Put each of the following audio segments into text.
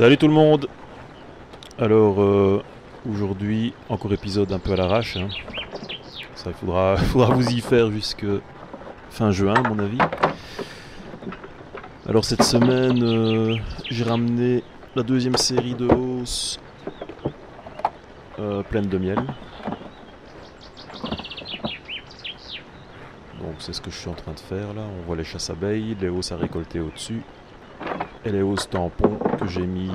Salut tout le monde. Alors aujourd'hui encore épisode un peu à l'arrache, hein. Ça il faudra vous y faire jusque fin juin à mon avis. Alors cette semaine j'ai ramené la deuxième série de hausses pleine de miel. Donc c'est ce que je suis en train de faire là. On voit les chasses abeilles, les hausses à récolter au-dessus et les hausses tampons que j'ai mis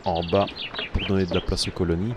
en bas pour donner de la place aux colonies.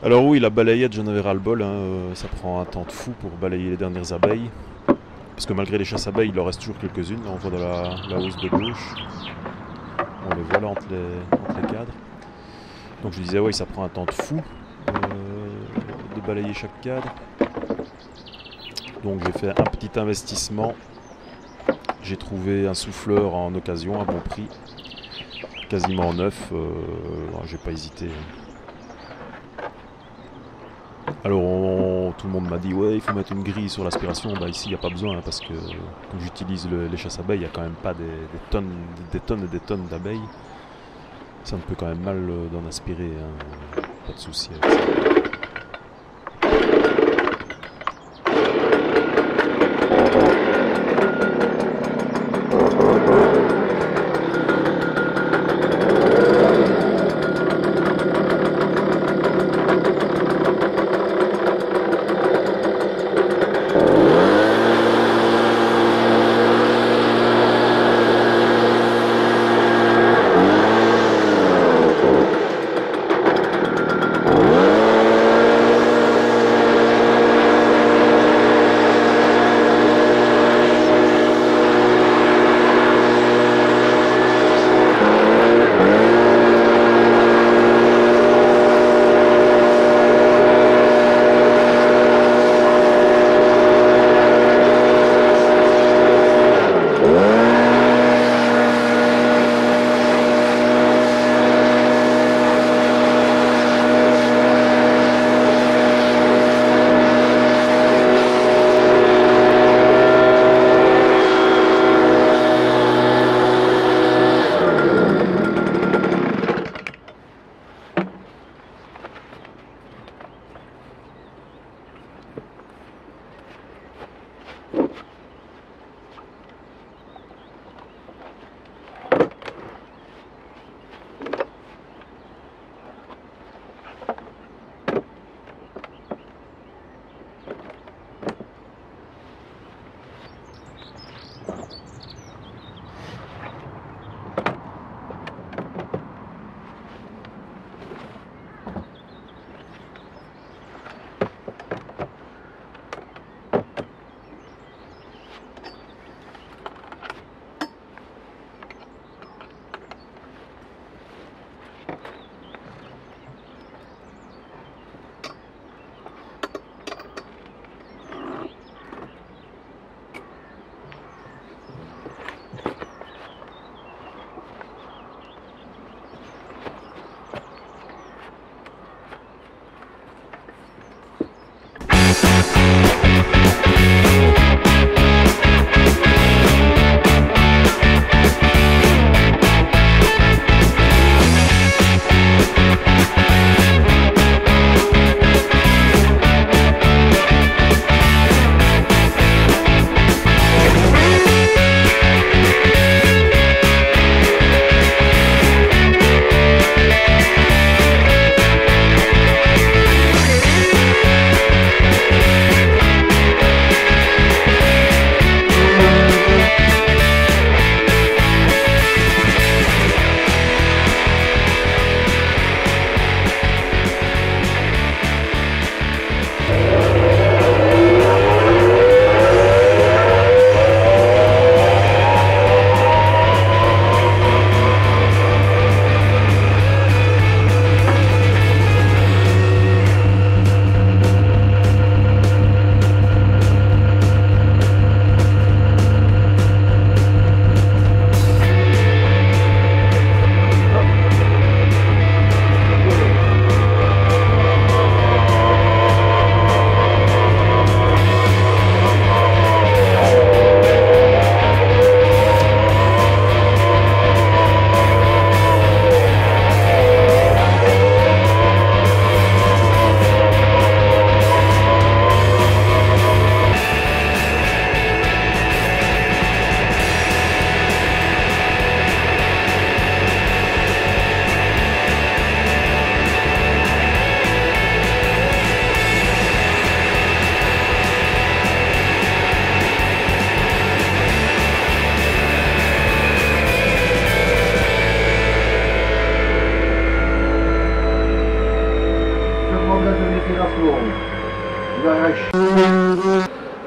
Alors oui, la balayette, j'en avais ras-le-bol, hein, ça prend un temps de fou pour balayer les dernières abeilles. Parce que malgré les chasses abeilles, il en reste toujours quelques-unes. Là, on voit dans la hausse de gauche. On les voit là entre les cadres. Donc je disais, oui, ça prend un temps de fou de balayer chaque cadre. Donc j'ai fait un petit investissement. J'ai trouvé un souffleur en occasion à bon prix. Quasiment neuf. J'ai pas hésité. Alors tout le monde m'a dit ouais il faut mettre une grille sur l'aspiration, bah ici il n'y a pas besoin hein, parce que comme j'utilise les chasses abeilles, il n'y a quand même pas des tonnes et des tonnes d'abeilles. Ça ne peut quand même mal d'en aspirer, hein. Pas de souci avec ça.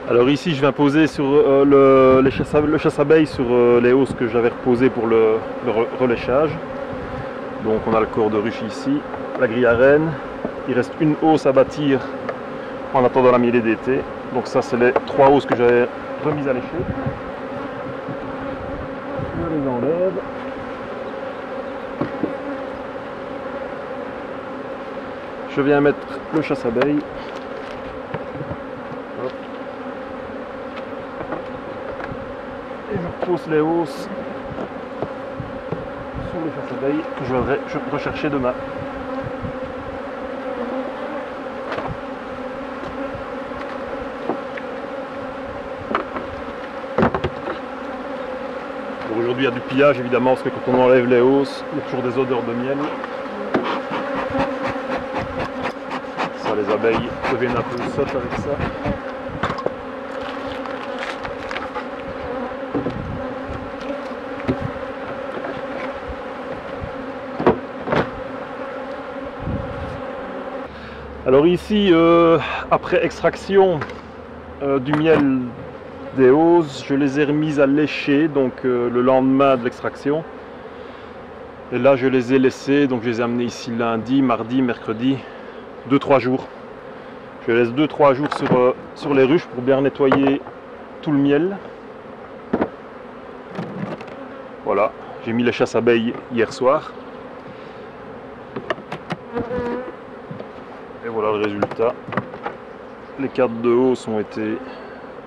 Alors ici je viens poser sur le chasse-abeilles sur les hausses que j'avais reposées pour le reléchage. Donc on a le corps de ruche ici, la grille à reine. Il reste une hausse à bâtir en attendant la mielée d'été. Donc ça c'est les 3 hausses que j'avais remises à lécher. Je les enlève. Je viens mettre le chasse-abeilles. Et je repose les hausses sur le chasse-abeilles que je vais rechercher demain. Aujourd'hui il y a du pillage évidemment parce que quand on enlève les hausses, il y a toujours des odeurs de miel. Ça, les abeilles deviennent un peu sottes avec ça. Alors ici, après extraction du miel des hausses, je les ai remises à lécher donc le lendemain de l'extraction. Et là je les ai laissées, donc je les ai amenées ici lundi, mardi, mercredi, 2-3 jours. Je laisse 2-3 jours sur les ruches pour bien nettoyer tout le miel. Voilà, j'ai mis les chasse-abeilles hier soir. Et voilà le résultat. Les cartes de hausse ont été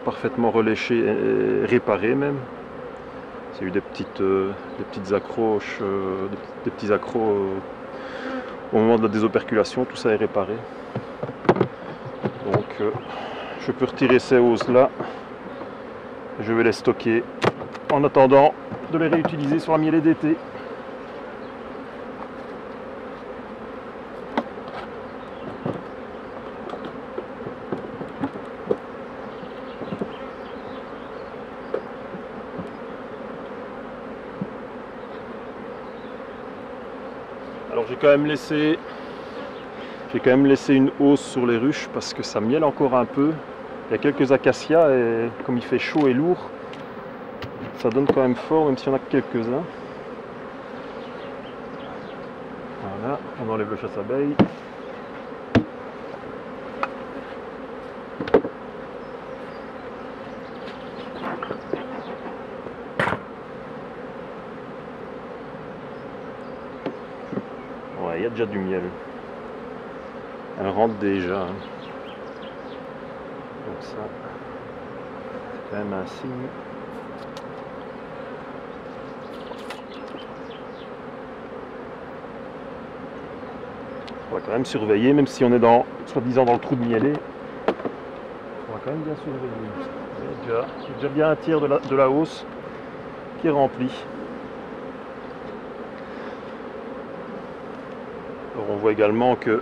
parfaitement reléchées et réparées même. Il y a eu des petites accroches, des petits accros au moment de la désoperculation, tout ça est réparé. Donc je peux retirer ces hausses là. Je vais les stocker en attendant de les réutiliser sur la mielée d'été. Alors j'ai quand même laissé une hausse sur les ruches parce que ça miele encore un peu. Il y a quelques acacias et comme il fait chaud et lourd, ça donne quand même fort même s'il y en a quelques-uns. Voilà, on enlève le chasse-abeilles. Ouais, il y a déjà du miel. Elle rentre déjà. Hein. Donc ça, c'est quand même un signe. On va quand même surveiller, même si on est soi-disant dans le trou de mielé. On va quand même bien surveiller. Il y a déjà bien un tiers de la hausse qui est remplie. Alors on voit également que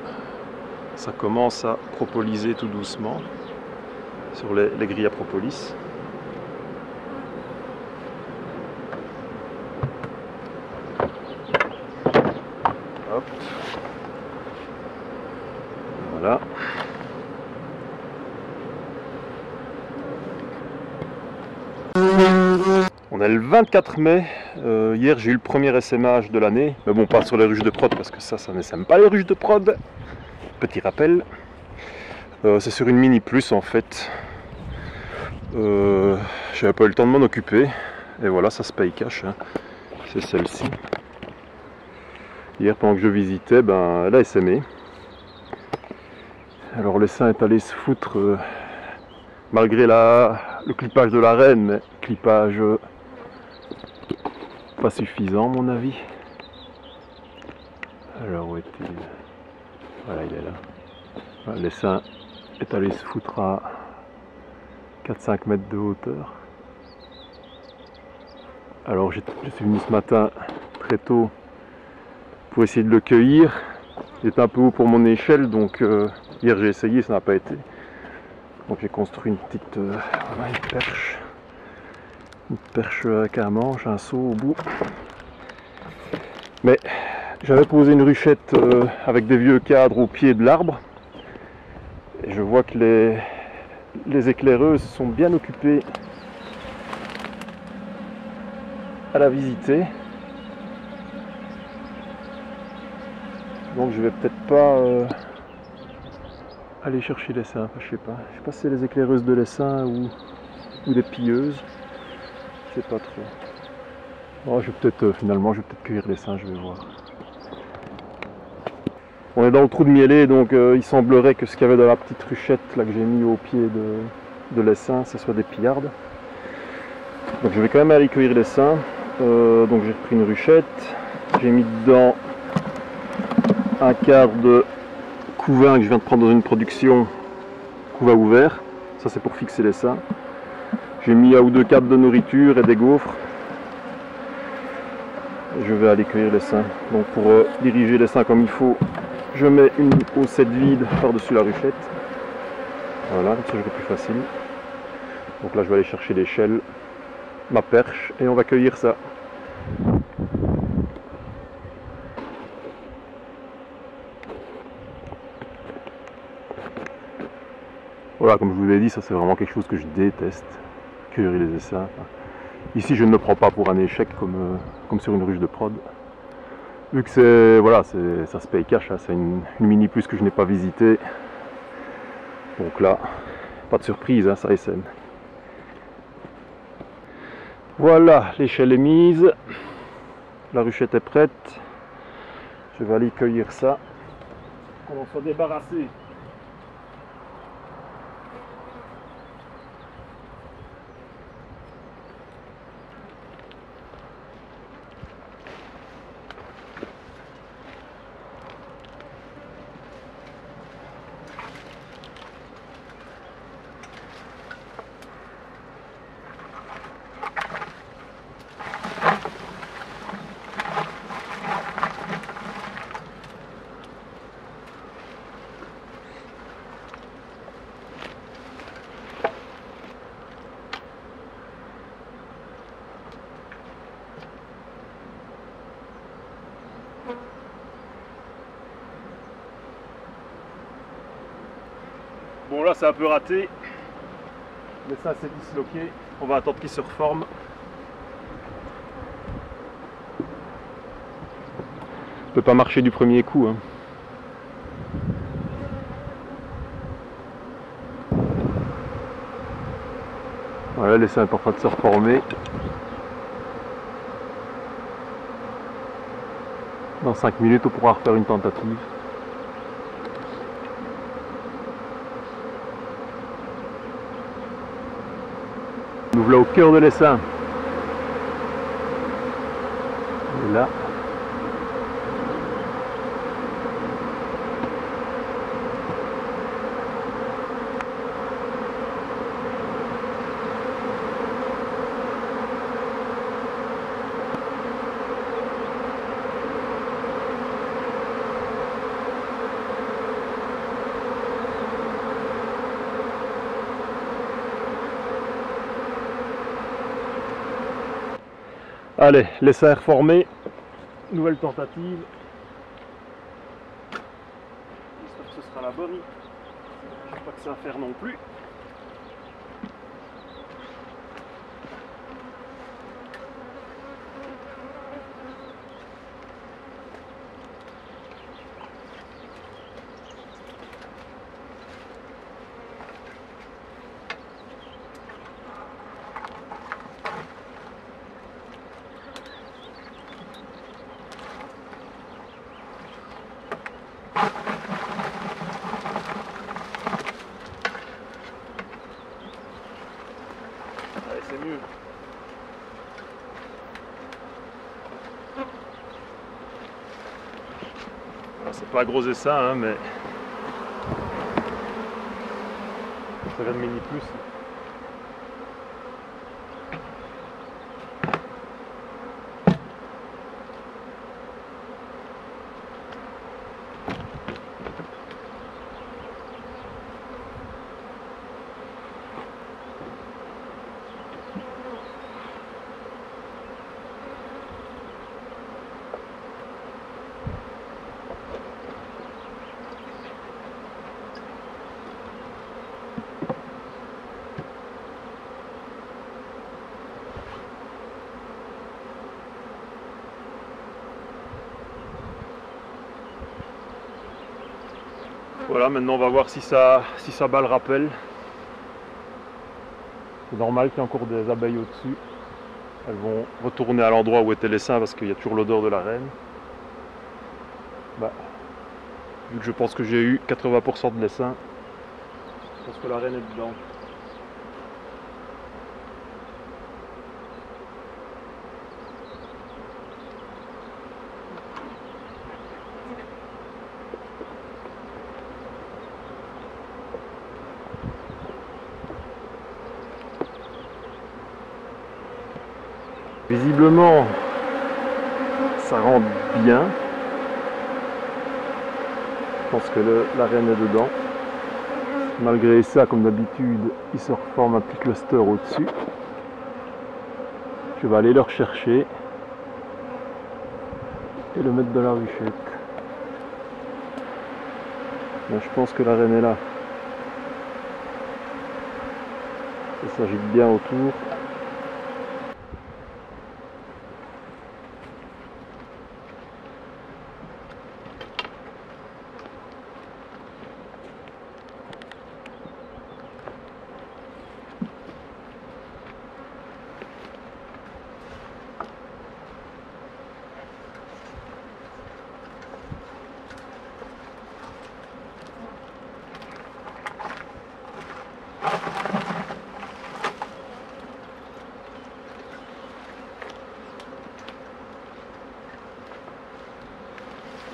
ça commence à propolyser tout doucement sur les grilles à propolis. Hop. Voilà. On est le 24 mai. Hier j'ai eu le premier SMH de l'année. Mais bon, pas sur les ruches de prod parce que ça n'essaime pas les ruches de prod. Petit rappel. C'est sur une Mini Plus en fait. J'avais pas eu le temps de m'en occuper. Et voilà, ça se paye cash. Hein. C'est celle-ci. Hier pendant que je visitais, elle a essaimé. Alors l'essaim est allé se foutre malgré le clippage de la reine, mais clippage pas suffisant à mon avis. Alors où est-il? Voilà, il est là. Voilà, l'essaim est allé se foutre à 4-5 mètres de hauteur. Alors je suis venu ce matin très tôt pour essayer de le cueillir. Il est un peu haut pour mon échelle, donc hier j'ai essayé, ça n'a pas été. Donc j'ai construit une petite voilà, une perche avec un manche, un seau au bout. Mais j'avais posé une ruchette avec des vieux cadres au pied de l'arbre. Et je vois que les éclaireuses sont bien occupées à la visiter. Donc je vais peut-être pas aller chercher l'essaim. Enfin, je sais pas. Je sais pas si c'est les éclaireuses de l'essaim ou des pilleuses. Je sais pas trop. Oh, je vais peut-être finalement je vais peut-être cueillir l'essaim, je vais voir. On est dans le trou de mielé, donc il semblerait que ce qu'il y avait dans la petite ruchette là que j'ai mis au pied de l'essaim, ce soit des pillardes. Donc je vais quand même aller cueillir l'essaim. Donc j'ai repris une ruchette, j'ai mis dedans un quart de couvain que je viens de prendre dans une production, couvain ouvert. Ça c'est pour fixer l'essaim. J'ai mis un ou deux câbles de nourriture et des gaufres. Et je vais aller cueillir l'essaim. Donc pour diriger l'essaim comme il faut, je mets une haussette vide par-dessus la ruchette. Voilà, comme ça je vais plus facile. Donc là je vais aller chercher l'échelle, ma perche, et on va cueillir ça. Voilà, comme je vous l'ai dit, ça c'est vraiment quelque chose que je déteste, cueillir les essaims. Enfin, ici je ne me prends pas pour un échec comme sur une ruche de prod. Vu que c'est, voilà, ça se paye cash, hein, c'est une mini plus que je n'ai pas visitée. Donc là, pas de surprise, hein, ça essaime. Voilà, l'échelle est mise, la ruchette est prête. Je vais aller cueillir ça. On en soit débarrassé. Bon là c'est un peu raté, mais ça c'est disloqué, on va attendre qu'il se reforme. Ça peut pas marcher du premier coup, hein. Voilà, l'essaim est en train de se reformer. Dans 5 minutes on pourra refaire une tentative. Nous voilà au cœur de l'essaim. Et là. Allez, l'essaim est reformé. Nouvelle tentative. J'espère que ce sera la bonne. Je sais pas que ça va faire non plus. Allez, c'est mieux. C'est pas un gros essaim, hein, mais ça vient de mini plus. Voilà, maintenant on va voir si ça bat le rappel. C'est normal qu'il y ait encore des abeilles au-dessus. Elles vont retourner à l'endroit où étaient les l'essaim parce qu'il y a toujours l'odeur de la reine. Bah, vu que je pense que j'ai eu 80% de l'essaim, je pense que la reine est dedans. Visiblement, ça rentre bien. Je pense que la reine est dedans. Malgré ça, comme d'habitude, il se reforme un petit cluster au-dessus. Je vais aller le rechercher et le mettre dans la ruchette. Là, je pense que la reine est là. Ça s'agite bien autour.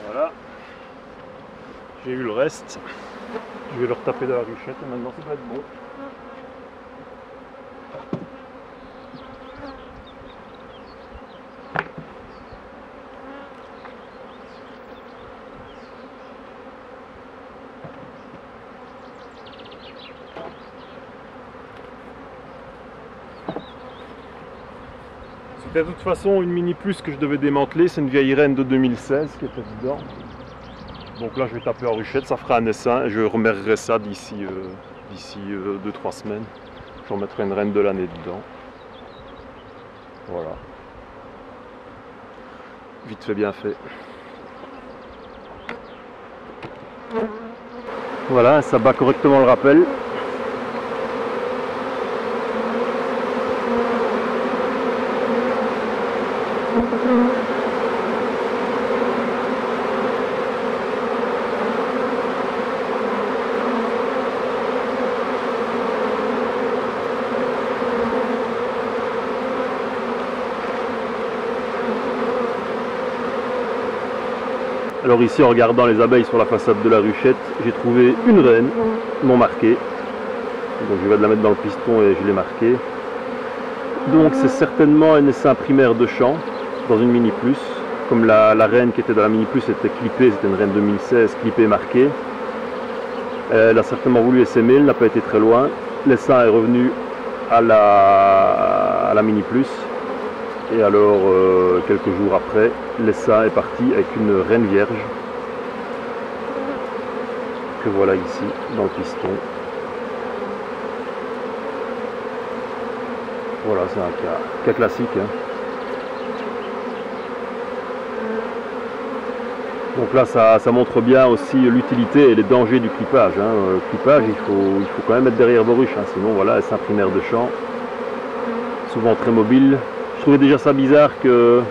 Voilà, j'ai eu le reste, je vais le retaper dans la ruchette et maintenant ça va être bon. C'était de toute façon une mini plus que je devais démanteler, c'est une vieille reine de 2016 qui était dedans. Donc là je vais taper en ruchette, ça fera un essaim et je remerrerai ça d'ici 2-3 semaines. Je remettrai une reine de l'année dedans. Voilà. Vite fait, bien fait. Voilà, ça bat correctement le rappel. Alors ici, en regardant les abeilles sur la façade de la ruchette, j'ai trouvé une reine non marquée. Donc je vais la mettre dans le piston et je l'ai marquée. Donc c'est certainement un essaim primaire de champ dans une mini plus. Comme la reine qui était dans la mini plus était clippée, c'était une reine 2016 clippée marquée. Elle a certainement voulu essaimer, elle n'a pas été très loin. L'essaim est revenu à la mini plus. Et alors, quelques jours après, l'essaim est parti avec une reine vierge que voilà ici dans le piston. Voilà, c'est un cas classique. Hein. Donc là, ça montre bien aussi l'utilité et les dangers du clippage. Hein. Le clippage, il faut quand même être derrière vos ruches, hein. Sinon, voilà, essaim primaire de champ, souvent très mobile. Je trouvais déjà ça bizarre que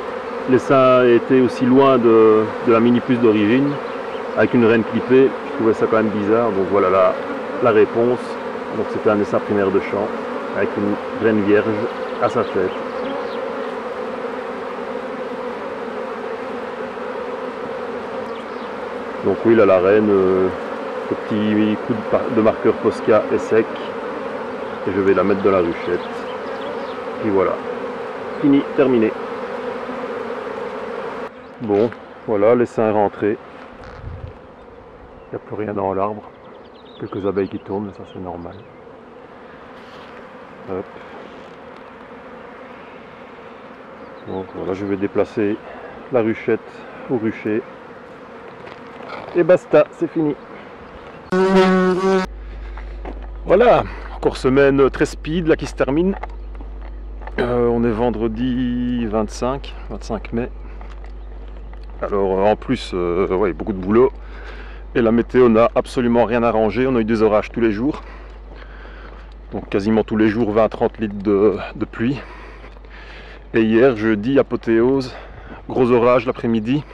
l'essaim était aussi loin de la mini plus d'origine, avec une reine clippée. Je trouvais ça quand même bizarre. Donc voilà la réponse. Donc c'était un essaim primaire de champ, avec une reine vierge à sa tête. Donc oui, là la reine, le petit coup de marqueur Posca est sec. Et je vais la mettre dans la ruchette. Et voilà. Fini, terminé. Bon, voilà, l'essaim est rentré. Il n'y a plus rien dans l'arbre. Quelques abeilles qui tournent, mais ça c'est normal. Hop. Donc voilà, je vais déplacer la ruchette au rucher. Et basta, c'est fini. Voilà, encore semaine très speed là qui se termine. On est vendredi 25 mai. Alors en plus, ouais, beaucoup de boulot. Et la météo n'a absolument rien arrangé, on a eu des orages tous les jours. Donc quasiment tous les jours 20-30 litres de pluie. Et hier, jeudi, apothéose, gros orage l'après-midi.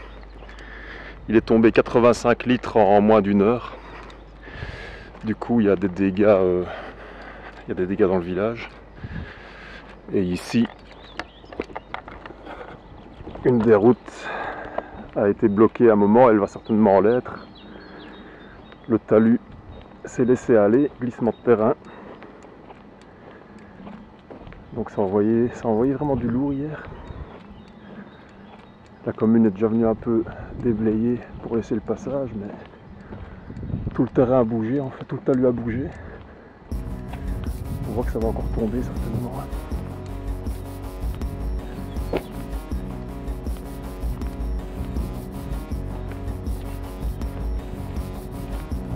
Il est tombé 85 litres en moins d'une heure. Du coup, il y a des dégâts dans le village. Et ici, une des routes a été bloquée à un moment, elle va certainement l'être. Le talus s'est laissé aller, glissement de terrain. Donc ça a envoyé vraiment du lourd hier. La commune est déjà venue un peu déblayer pour laisser le passage, mais tout le terrain a bougé, en fait tout le talus a bougé. On voit que ça va encore tomber certainement.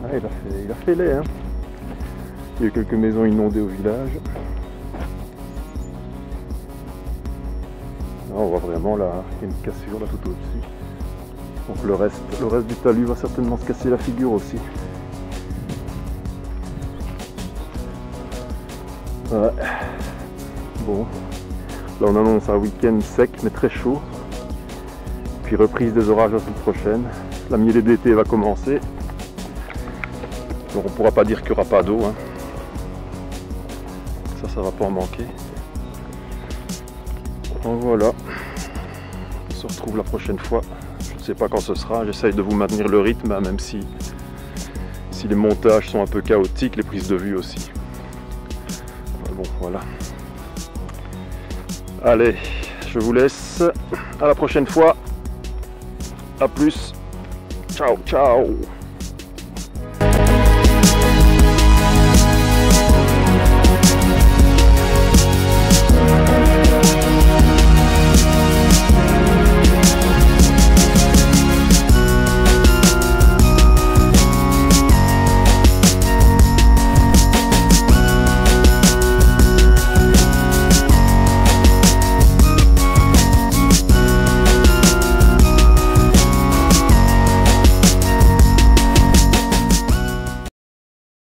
Ah, il a fait laid, hein. Il y a eu quelques maisons inondées au village. Là, on voit vraiment là, il y a une cassure là tout au-dessus. Donc le reste du talus va certainement se casser la figure aussi. Ouais. Bon, là on annonce un week-end sec mais très chaud. Puis reprise des orages la semaine prochaine. La mielée d'été va commencer. Donc on ne pourra pas dire qu'il n'y aura pas d'eau. Hein. Ça va pas en manquer. Donc voilà. On se retrouve la prochaine fois. Je ne sais pas quand ce sera. J'essaye de vous maintenir le rythme, hein, même si les montages sont un peu chaotiques, les prises de vue aussi. Bon, voilà. Allez, je vous laisse. À la prochaine fois. A plus. Ciao, ciao.